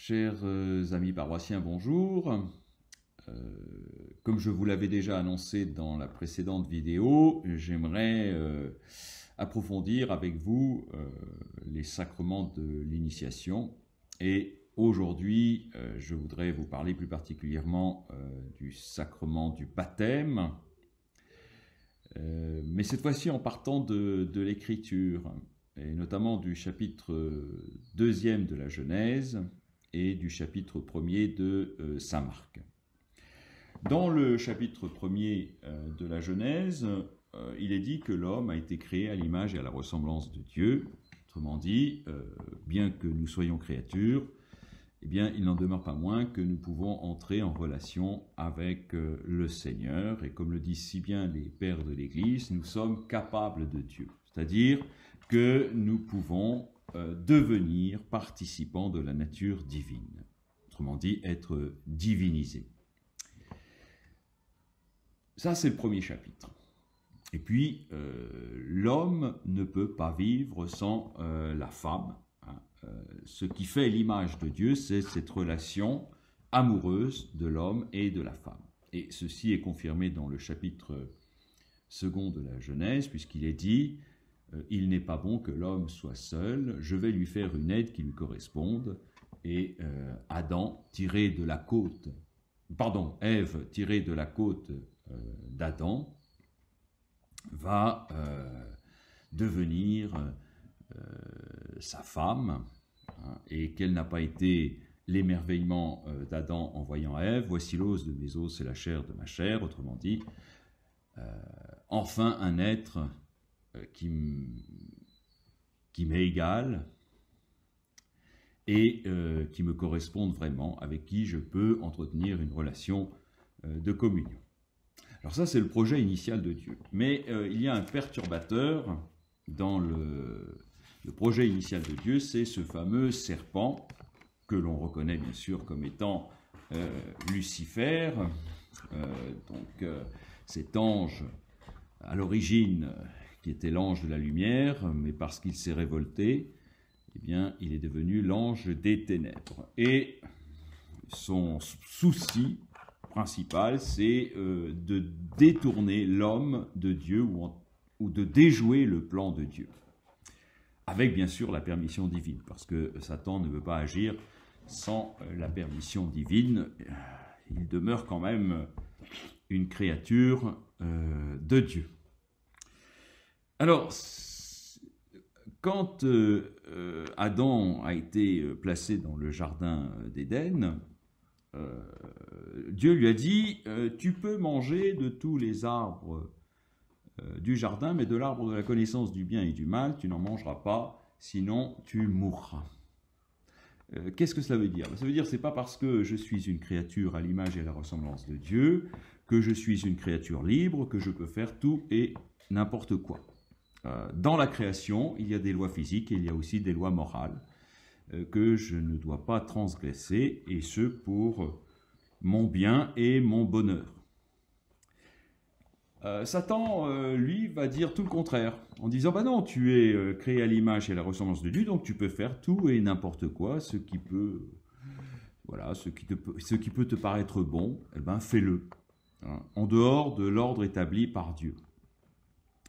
Chers amis paroissiens, bonjour. Comme je vous l'avais déjà annoncé dans la précédente vidéo, j'aimerais approfondir avec vous les sacrements de l'initiation. Et aujourd'hui, je voudrais vous parler plus particulièrement du sacrement du baptême, mais cette fois-ci en partant de l'Écriture, et notamment du chapitre 2e de la Genèse et du chapitre 1er de saint Marc. Dans le chapitre 1er de la Genèse, il est dit que l'homme a été créé à l'image et à la ressemblance de Dieu. Autrement dit, bien que nous soyons créatures, eh bien, il n'en demeure pas moins que nous pouvons entrer en relation avec le Seigneur. Et comme le disent si bien les pères de l'Église, nous sommes capables de Dieu. C'est-à-dire que nous pouvons devenir participants de la nature divine. Autrement dit, être divinisés. Ça, c'est le premier chapitre. Et puis, l'homme ne peut pas vivre sans la femme. Ce qui fait l'image de Dieu, c'est cette relation amoureuse de l'homme et de la femme. Et ceci est confirmé dans le chapitre 2 de la Genèse, puisqu'il est dit « Il n'est pas bon que l'homme soit seul, je vais lui faire une aide qui lui corresponde. » Et Adam, tiré de la côte, Ève, tirée de la côte d'Adam, va devenir sa femme, et quel n'a pas été l'émerveillement d'Adam en voyant Ève. Voici l'os de mes os et la chair de ma chair, autrement dit, enfin un être qui m'est égal et qui me corresponde vraiment, avec qui je peux entretenir une relation de communion. Alors ça, c'est le projet initial de Dieu. Mais il y a un perturbateur dans le projet initial de Dieu, c'est ce fameux serpent, que l'on reconnaît bien sûr comme étant Lucifer, cet ange à l'origine qui était l'ange de la lumière, mais parce qu'il s'est révolté, eh bien, il est devenu l'ange des ténèbres. Et son souci principal, c'est de détourner l'homme de Dieu ou de déjouer le plan de Dieu. Avec bien sûr la permission divine, parce que Satan ne veut pas agir sans la permission divine. Il demeure quand même une créature de Dieu. Alors, quand Adam a été placé dans le jardin d'Éden, Dieu lui a dit « Tu peux manger de tous les arbres du jardin, mais de l'arbre de la connaissance du bien et du mal, tu n'en mangeras pas, sinon tu mourras. » Qu'est-ce que cela veut dire? Ça veut dire que ce n'est pas parce que je suis une créature à l'image et à la ressemblance de Dieu que je suis une créature libre, que je peux faire tout et n'importe quoi. Dans la création, il y a des lois physiques et il y a aussi des lois morales que je ne dois pas transgresser, et ce pour mon bien et mon bonheur. Satan, lui, va dire tout le contraire, en disant « Bah non, tu es créé à l'image et à la ressemblance de Dieu, donc tu peux faire tout et n'importe quoi, ce qui peut te paraître bon, eh ben fais-le, hein, en dehors de l'ordre établi par Dieu. »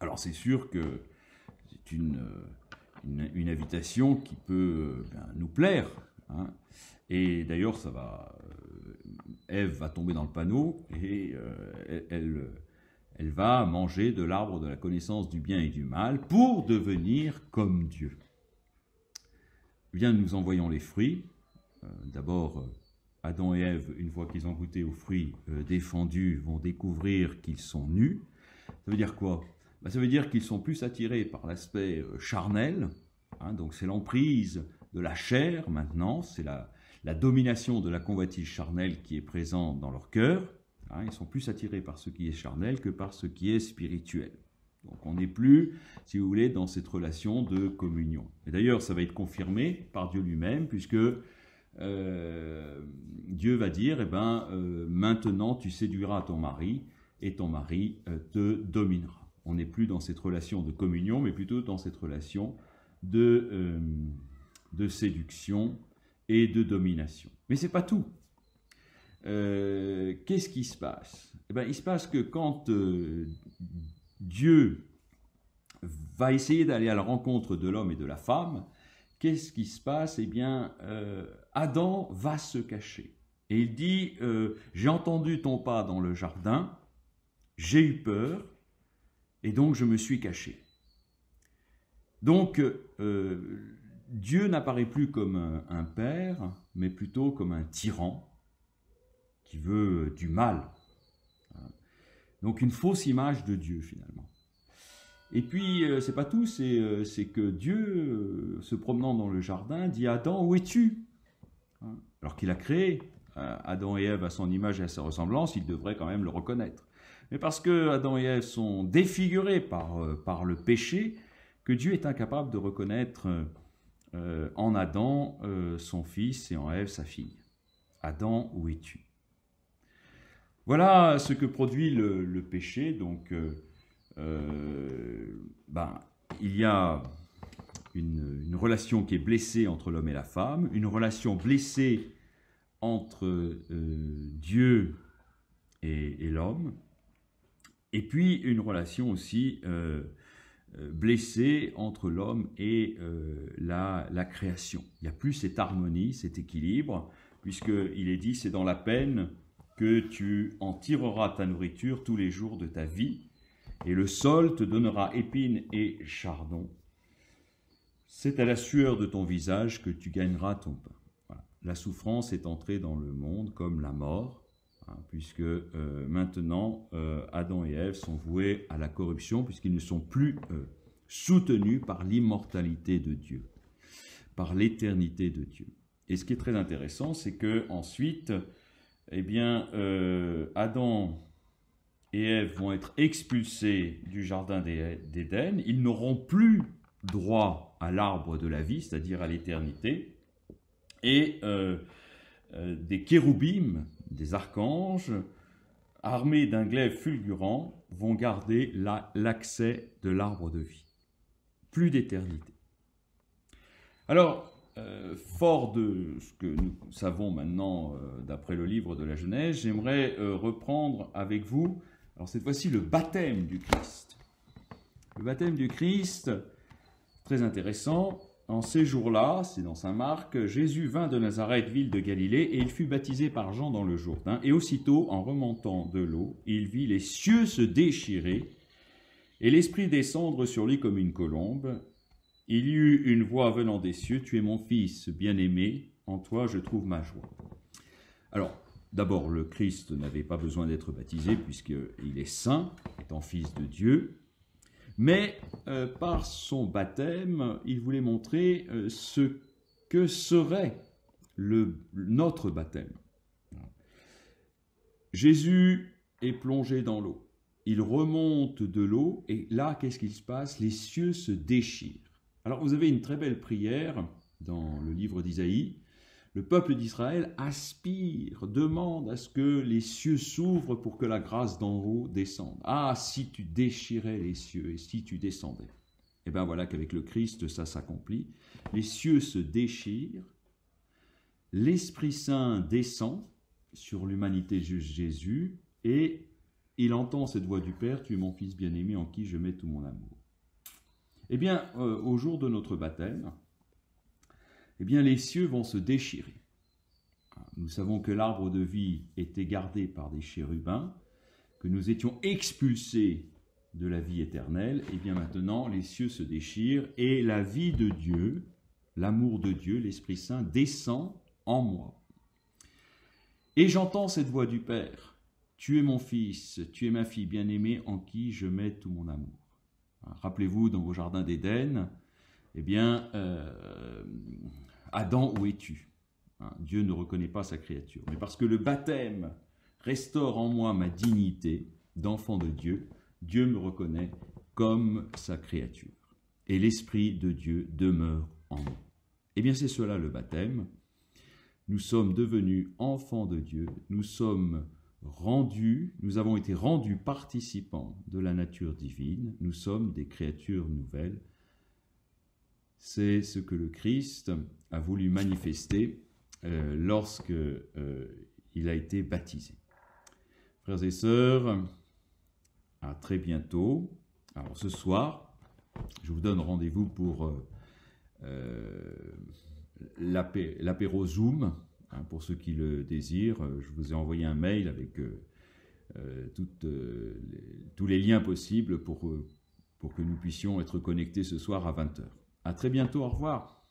Alors c'est sûr que c'est une invitation qui peut nous plaire, hein, et d'ailleurs Ève va tomber dans le panneau et elle va manger de l'arbre de la connaissance du bien et du mal pour devenir comme Dieu. Eh bien, nous en voyons les fruits. D'abord, Adam et Ève, une fois qu'ils ont goûté aux fruits défendus, vont découvrir qu'ils sont nus. Ça veut dire quoi? Ça veut dire qu'ils sont plus attirés par l'aspect charnel, hein, donc c'est l'emprise de la chair maintenant, c'est la domination de la convoitise charnelle qui est présente dans leur cœur. Hein, ils sont plus attirés par ce qui est charnel que par ce qui est spirituel. Donc on n'est plus, si vous voulez, dans cette relation de communion. Et d'ailleurs, ça va être confirmé par Dieu lui-même, puisque Dieu va dire, eh ben, maintenant tu séduiras ton mari, et ton mari te dominera. On n'est plus dans cette relation de communion, mais plutôt dans cette relation de séduction et de domination. Mais ce n'est pas tout. Qu'est-ce qui se passe? Eh bien, il se passe que quand Dieu va essayer d'aller à la rencontre de l'homme et de la femme, qu'est-ce qui se passe? Eh bien, Adam va se cacher. Et il dit, j'ai entendu ton pas dans le jardin, j'ai eu peur, et donc je me suis caché. Donc, Dieu n'apparaît plus comme un père, mais plutôt comme un tyran qui veut du mal. Donc une fausse image de Dieu finalement. Et puis, c'est pas tout, c'est que Dieu, se promenant dans le jardin, dit à Adam, où es-tu? Alors qu'il a créé Adam et Ève à son image et à sa ressemblance, il devrait quand même le reconnaître. Mais parce que Adam et Ève sont défigurés par le péché, que Dieu est incapable de reconnaître en Adam son fils et en Ève sa fille. Adam, où es-tu? Voilà ce que produit le péché. Donc, il y a une relation qui est blessée entre l'homme et la femme, une relation blessée entre Dieu et l'homme, et puis une relation aussi blessée entre l'homme et la création. Il n'y a plus cette harmonie, cet équilibre, puisqu'il est dit, c'est dans la peine que tu en tireras ta nourriture tous les jours de ta vie, et le sol te donnera épines et chardons. C'est à la sueur de ton visage que tu gagneras ton pain. Voilà. La souffrance est entrée dans le monde comme la mort, puisque maintenant Adam et Ève sont voués à la corruption, puisqu'ils ne sont plus soutenus par l'immortalité de Dieu, par l'éternité de Dieu. Et ce qui est très intéressant, c'est que ensuite, eh bien, Adam et Ève vont être expulsés du jardin d'Éden. Ils n'auront plus droit à l'arbre de la vie, c'est-à-dire à l'éternité. Et des kéroubim, des archanges, armés d'un glaive fulgurant, vont garder l'accès de l'arbre de vie. Plus d'éternité. Alors, fort de ce que nous savons maintenant d'après le livre de la Genèse, j'aimerais reprendre avec vous, alors cette fois-ci, le baptême du Christ. Le baptême du Christ, très intéressant. En ces jours-là, c'est dans saint Marc, Jésus vint de Nazareth, ville de Galilée, et il fut baptisé par Jean dans le Jourdain. Et aussitôt, en remontant de l'eau, il vit les cieux se déchirer, et l'Esprit descendre sur lui comme une colombe. Il y eut une voix venant des cieux, « Tu es mon Fils bien-aimé, en toi je trouve ma joie. » Alors, d'abord, le Christ n'avait pas besoin d'être baptisé, puisqu'il est saint, étant Fils de Dieu. Mais par son baptême, il voulait montrer ce que serait notre baptême. Jésus est plongé dans l'eau. Il remonte de l'eau, et là, qu'est-ce qui se passe? Les cieux se déchirent. Alors, vous avez une très belle prière dans le livre d'Isaïe. Le peuple d'Israël aspire, demande à ce que les cieux s'ouvrent pour que la grâce d'en haut descende. Ah, si tu déchirais les cieux et si tu descendais. Et bien voilà qu'avec le Christ, ça s'accomplit. Les cieux se déchirent, l'Esprit Saint descend sur l'humanité de Jésus et il entend cette voix du Père, « Tu es mon Fils bien-aimé en qui je mets tout mon amour. » Eh bien, au jour de notre baptême, eh bien, les cieux vont se déchirer. Nous savons que l'arbre de vie était gardé par des chérubins, que nous étions expulsés de la vie éternelle. Et bien maintenant, les cieux se déchirent et la vie de Dieu, l'amour de Dieu, l'Esprit Saint descend en moi. Et j'entends cette voix du Père, « Tu es mon Fils, tu es ma fille bien-aimée en qui je mets tout mon amour. » Rappelez-vous, dans vos jardins d'Éden, eh bien, Adam, où es-tu? Dieu ne reconnaît pas sa créature. Mais parce que le baptême restaure en moi ma dignité d'enfant de Dieu, Dieu me reconnaît comme sa créature. Et l'Esprit de Dieu demeure en moi. Eh bien, c'est cela le baptême. Nous sommes devenus enfants de Dieu, nous avons été rendus participants de la nature divine, nous sommes des créatures nouvelles. C'est ce que le Christ a voulu manifester lorsqu'il a été baptisé. Frères et sœurs, à très bientôt. Alors ce soir, je vous donne rendez-vous pour l'apéro Zoom, hein, pour ceux qui le désirent. Je vous ai envoyé un mail avec tous les liens possibles pour que nous puissions être connectés ce soir à 20h. À très bientôt, au revoir.